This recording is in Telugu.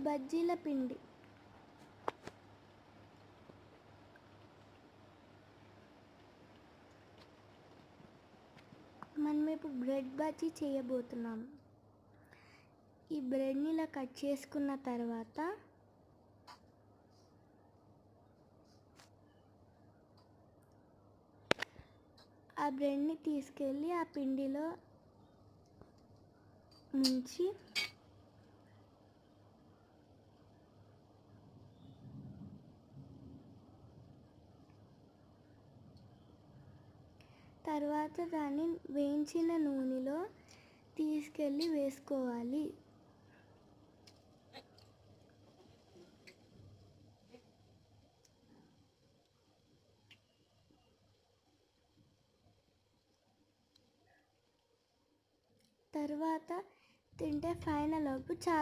బజ్జీల పిండి. మనం ఇప్పుడు బ్రెడ్ బజ్జీ చేయబోతున్నాం. ఈ బ్రెడ్ని ఇలా కట్ చేసుకున్న తర్వాత ఆ బ్రెడ్ని తీసుకెళ్ళి ఆ పిండిలో ముంచి తర్వాత దాన్ని వేయించిన నూనెలో తీసుకెళ్ళి వేసుకోవాలి. తర్వాత తింటే ఫైనల్ అవుట్ చాలా